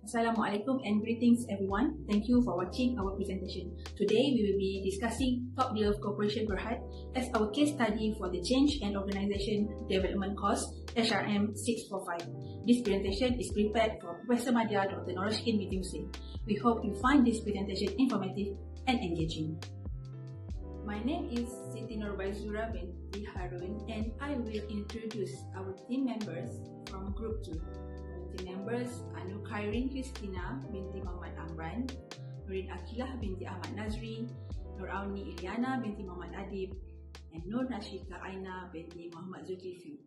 Assalamualaikum and greetings everyone. Thank you for watching our presentation. Today we will be discussing Top Glove Corporation Berhad as our case study for the Change and Organisation Development course HRM 645. This presentation is prepared for Professor Madya Dr. Norashkin binti Hussein. We hope you find this presentation informative and engaging. My name is Siti NORBAIZURA binti HARUN and I will introduce our team members from Group 2. Team members are NURKHAYRIN QISTINA binti Muhammad AMRAN, NURIN AQILAH binti AHMAD NAZRI, AUNI ILYANA binti Muhammad ADIB, and NASYIQAH AINA binti Muhammad ZULKIFLI.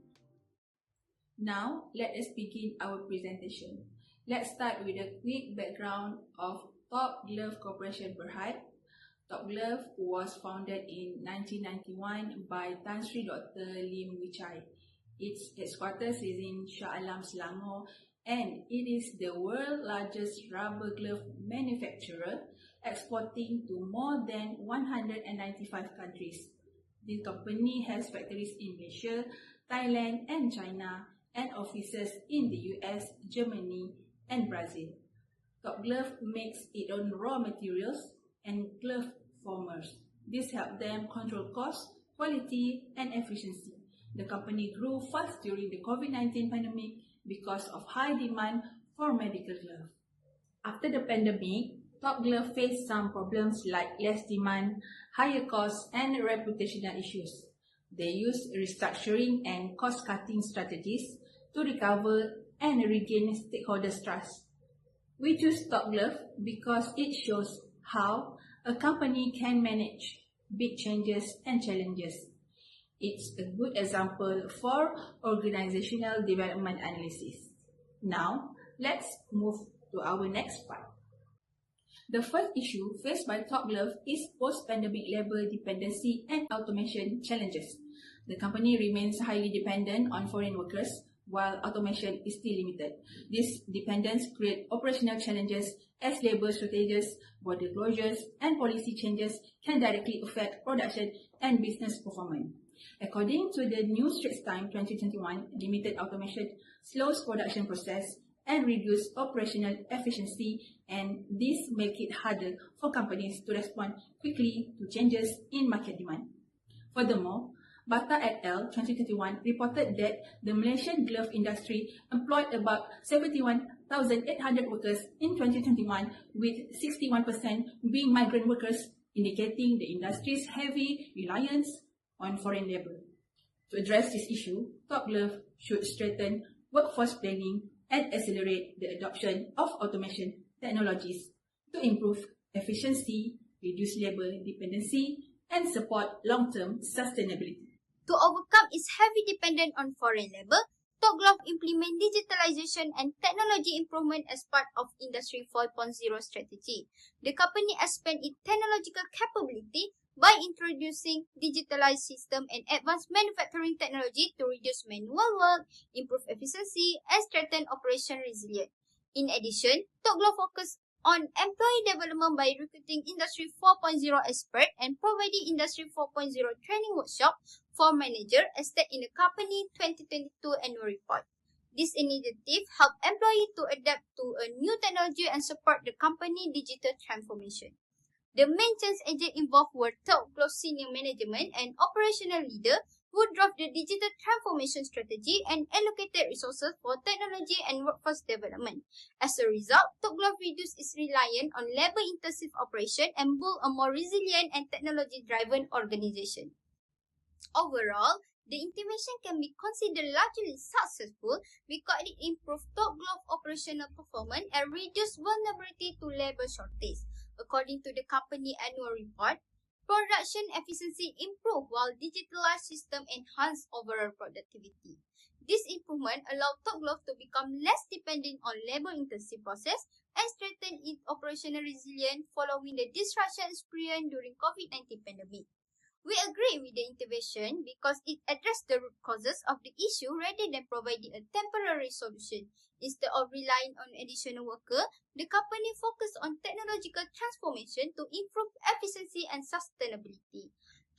Now, let us begin our presentation. Let's start with a quick background of Top Glove Corporation Berhad. Top Glove was founded in 1991 by Tan Sri Dr. Lim Wichai. Its headquarters is in Shah Alam, Selangor, and it is the world's largest rubber glove manufacturer, exporting to more than 195 countries. The company has factories in Malaysia, Thailand, and China, and offices in the US, Germany, and Brazil. Top Glove makes its own raw materials and glove formers. This helps them control cost, quality, and efficiency. The company grew fast during the COVID-19 pandemic because of high demand for medical gloves. After the pandemic, Top Glove faced some problems like less demand, higher costs, and reputational issues. They used restructuring and cost-cutting strategies to recover and regain stakeholders' trust. We choose Top Glove because it shows how a company can manage big changes and challenges. It's a good example for organizational development analysis. Now, let's move to our next part. The first issue faced by Top Glove is post-pandemic labor dependency and automation challenges. The company remains highly dependent on foreign workers, while automation is still limited. This dependence creates operational challenges as labor shortages, border closures, and policy changes can directly affect production and business performance. According to the New Straits Times 2021, limited automation slows production process and reduces operational efficiency, and this makes it harder for companies to respond quickly to changes in market demand. Furthermore, Bata et al. 2021 reported that the Malaysian glove industry employed about 71,800 workers in 2021, with 61% being migrant workers, indicating the industry's heavy reliance on foreign labor. To address this issue, Top Glove should strengthen workforce planning and accelerate the adoption of automation technologies to improve efficiency, reduce labor dependency, and support long-term sustainability. To overcome its heavy dependence on foreign labor, Top Glove implement digitalization and technology improvement as part of Industry 4.0 strategy. The company expand its technological capability by introducing digitalized system and advanced manufacturing technology to reduce manual work, improve efficiency, and strengthen operation resilience. In addition, Top Glove focus on employee development by recruiting Industry 4.0 experts and providing Industry 4.0 training workshop for managers as stated in the company 2022 annual report. This initiative help employees to adapt to a new technology and support the company digital transformation. The main change agent involved were Top Glove senior management and operational leader who drove the digital transformation strategy and allocated resources for technology and workforce development. As a result, Top Glove reduced its reliance on labor-intensive operation and built a more resilient and technology-driven organization. Overall, the intervention can be considered largely successful because it improved Top Glove operational performance and reduced vulnerability to labor shortage. According to the company annual report, production efficiency improved while digitalized system enhanced overall productivity. This improvement allowed Top Glove to become less dependent on labor-intensive process and strengthen its operational resilience following the disruption experienced during COVID-19 pandemic. We agree with the intervention because it addressed the root causes of the issue rather than providing a temporary solution. Instead of relying on additional workers, the company focused on technological transformation to improve efficiency and sustainability.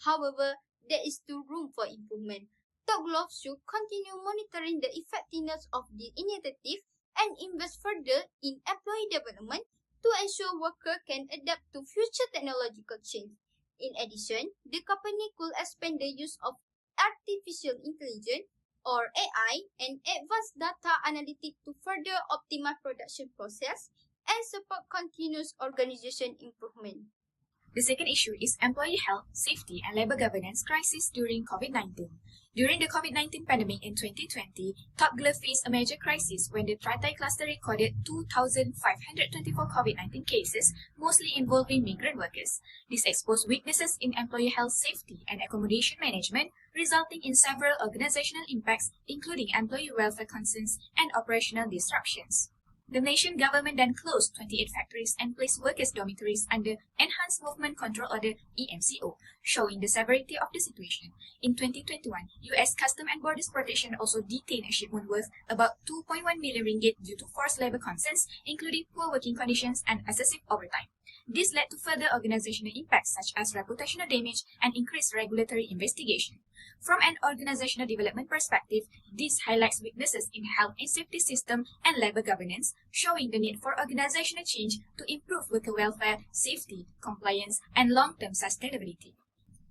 However, there is still room for improvement. Top Glove should continue monitoring the effectiveness of the initiative and invest further in employee development to ensure workers can adapt to future technological change. In addition, the company could expand the use of artificial intelligence or AI and advanced data analytics to further optimize production process and support continuous organization improvement. The second issue is employee health, safety, and labor governance crisis during COVID-19. During the COVID-19 pandemic in 2020, Top Glove faced a major crisis when the Tritai cluster recorded 2,524 COVID-19 cases, mostly involving migrant workers. This exposed weaknesses in employee health, safety, and accommodation management, resulting in several organizational impacts, including employee welfare concerns and operational disruptions. The nation government then closed 28 factories and placed workers' dormitories under Enhanced Movement Control Order (EMCO), showing the severity of the situation. In 2021, U.S. Customs and Borders Protection also detained a shipment worth about 2.1 million ringgit due to forced labor concerns, including poor working conditions and excessive overtime. This led to further organizational impacts such as reputational damage and increased regulatory investigation. From an organizational development perspective, this highlights weaknesses in health and safety system and labor governance, showing the need for organizational change to improve worker welfare, safety, compliance, and long-term sustainability.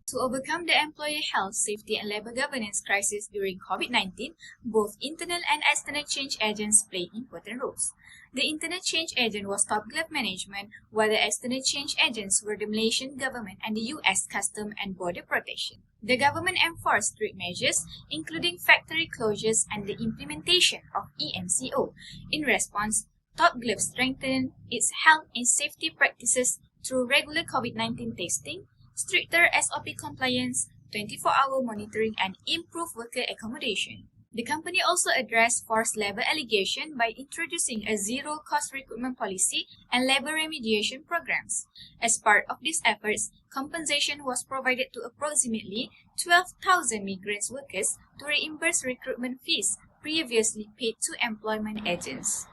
To overcome the employee health, safety, and labor governance crisis during COVID-19, both internal and external change agents played important roles. The internal change agent was Top Glove Management, while the external change agents were the Malaysian government and the U.S. Customs and Border Protection. The government enforced strict measures, including factory closures and the implementation of EMCO. In response, Top Glove strengthened its health and safety practices through regular COVID-19 testing, stricter SOP compliance, 24-hour monitoring, and improved worker accommodation. The company also addressed forced labor allegation by introducing a zero-cost recruitment policy and labor remediation programs. As part of these efforts, compensation was provided to approximately 12,000 migrant workers to reimburse recruitment fees previously paid to employment agents.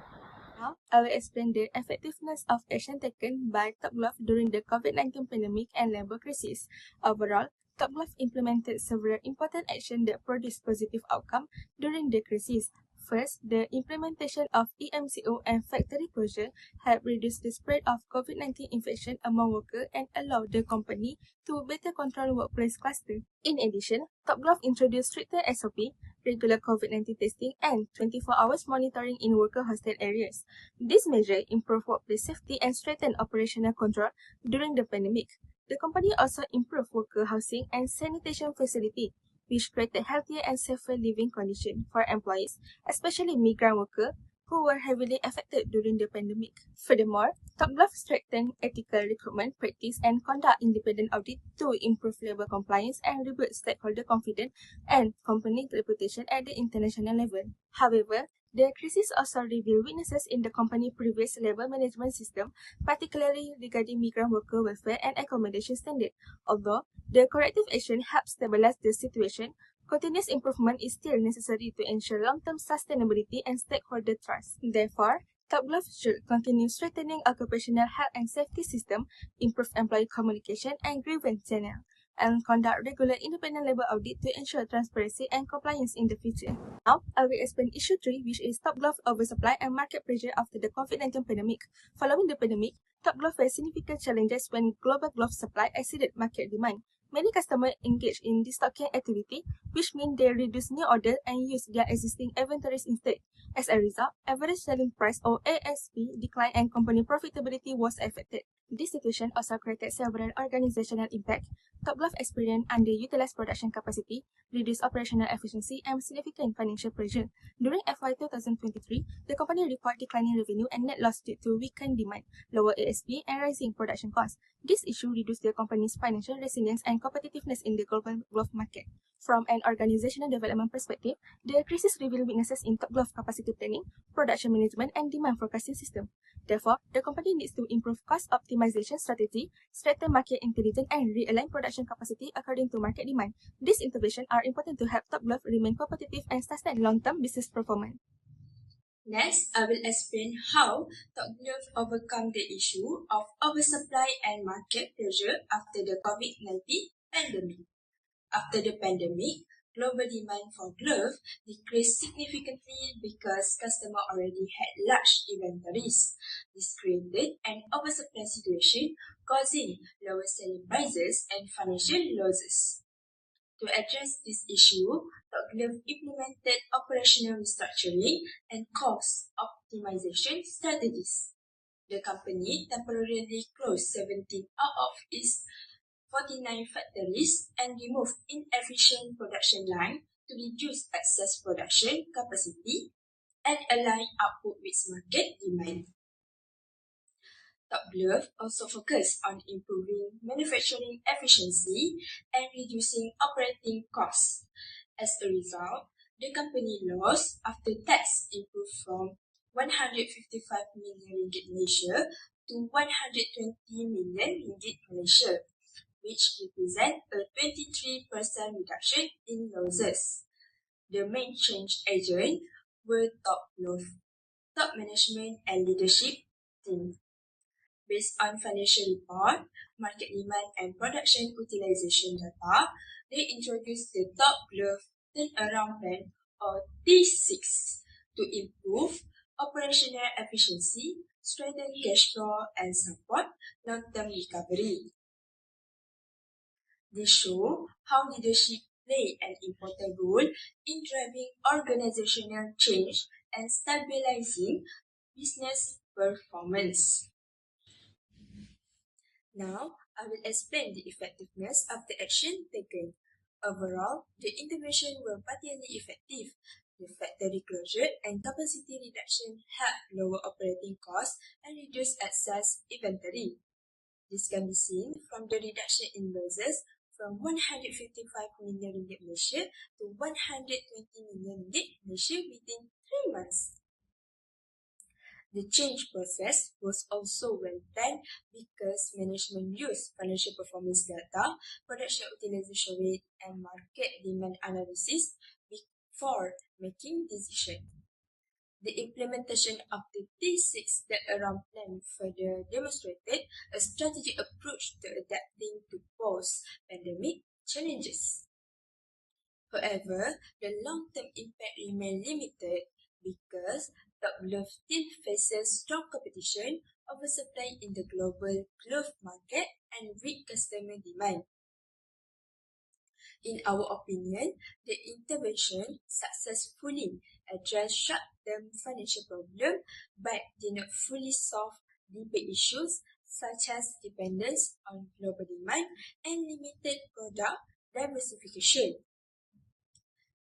Now, I will explain the effectiveness of action taken by Top Glove during the COVID-19 pandemic and labor crisis. Overall, Top Glove implemented several important actions that produced positive outcome during the crisis. First, the implementation of EMCO and factory closure helped reduce the spread of COVID-19 infection among workers and allowed the company to better control workplace cluster. In addition, Top Glove introduced stricter SOP, regular COVID-19 testing, and 24 hours monitoring in worker hostel areas. This measure improved workplace safety and strengthened operational control during the pandemic. The company also improved worker housing and sanitation facility, which created healthier and safer living conditions for employees, especially migrant workers who were heavily affected during the pandemic. Furthermore, Top Glove strengthened ethical recruitment practice and conduct independent audit to improve labor compliance and rebuild stakeholder confidence and company reputation at the international level. However, the crisis also revealed weaknesses in the company's previous labor management system, particularly regarding migrant worker welfare and accommodation standards. Although the corrective action helped stabilize the situation, continuous improvement is still necessary to ensure long-term sustainability and stakeholder trust. Therefore, Top Glove should continue strengthening occupational health and safety system, improve employee communication and grievance channel, and conduct regular independent labor audit to ensure transparency and compliance in the future. Now, I will explain issue 3, which is Top Glove oversupply and market pressure after the COVID-19 pandemic. Following the pandemic, Top Glove faced significant challenges when global glove supply exceeded market demand. Many customers engage in destocking activity, which means they reduce new orders and use their existing inventories instead. As a result, average selling price or ASP declined and company profitability was affected. This situation also created several organizational impacts. Top Glove experienced underutilized production capacity, reduced operational efficiency, and significant financial pressure. During FY 2023, the company recorded declining revenue and net loss due to weakened demand, lower ASP, and rising production costs. This issue reduced the company's financial resilience and competitiveness in the global glove market. From an organizational development perspective, the crisis revealed weaknesses in Top Glove capacity planning, production management, and demand forecasting system. Therefore, the company needs to improve cost optimization strategy, strengthen market intelligence, and realign production capacity according to market demand. These interventions are important to help Top Glove remain competitive and sustain long-term business performance. Next, I will explain how Top Glove overcome the issue of oversupply and market pressure after the COVID-19 pandemic. After the pandemic, global demand for gloves decreased significantly because customers already had large inventories. This created an oversupply situation, causing lower selling prices and financial losses. To address this issue, TopGlove implemented operational restructuring and cost optimization strategies. The company temporarily closed 17 out of its 49 factories and removed inefficient production lines to reduce excess production capacity and align output with market demand. TopGlove also focused on improving manufacturing efficiency and reducing operating costs. As a result, the company loss after tax improved from 155 million ringgit Malaysia to 120 million ringgit Malaysia, which represents a 23% reduction in losses. The main change agents were TopGlove, top management and leadership team. Based on financial report, market demand and production utilization data, they introduced the TopGlove Turnaround Plan or T6 to improve operational efficiency, strengthen cash flow and support long-term recovery. This shows how leadership play an important role in driving organizational change and stabilizing business performance. Now, I will explain the effectiveness of the action taken. Overall, the intervention were partially effective. The factory closure and capacity reduction helped lower operating costs and reduce excess inventory. This can be seen from the reduction in losses from 155 million ringgit Malaysia to 120 million ringgit Malaysia within 3 months. The change process was also well planned because management used financial performance data, production utilization rate, and market demand analysis before making decisions. The implementation of the T6 turnaround plan further demonstrated a strategic approach to adapting to post-pandemic challenges. However, the long-term impact remained limited because TopGlove still faces strong competition, oversupply in the global glove market, and weak customer demand. In our opinion, the intervention successfully addressed short-term financial problems but did not fully solve deeper issues such as dependence on global demand and limited product diversification.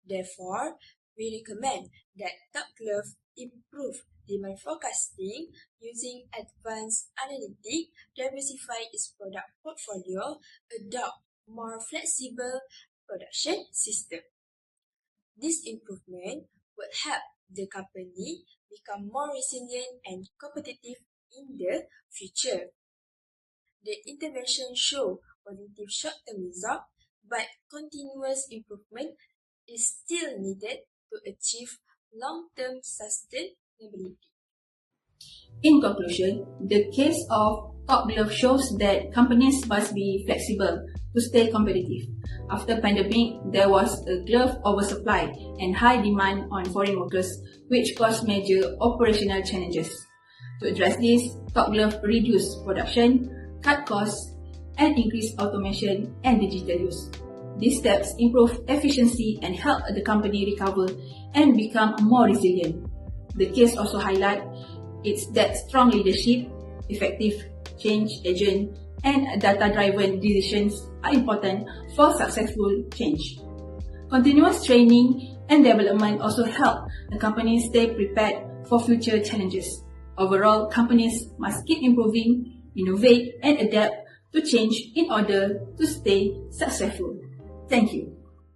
Therefore, we recommend that TopGlove improve demand forecasting using advanced analytics, diversify its product portfolio, adopt more flexible production system. This improvement will help the company become more resilient and competitive in the future. The intervention showed positive short-term results, but continuous improvement is still needed to achieve long-term sustainability. In conclusion, the case of TopGlove shows that companies must be flexible to stay competitive. After pandemic, there was a glove oversupply and high demand on foreign workers, which caused major operational challenges. To address this, TopGlove reduced production, cut costs, and increased automation and digital use. These steps improve efficiency and help the company recover and become more resilient. The case also highlights that strong leadership, effective change agent, and data-driven decisions are important for successful change. Continuous training and development also help the company stay prepared for future challenges. Overall, companies must keep improving, innovate, and adapt to change in order to stay successful. Thank you.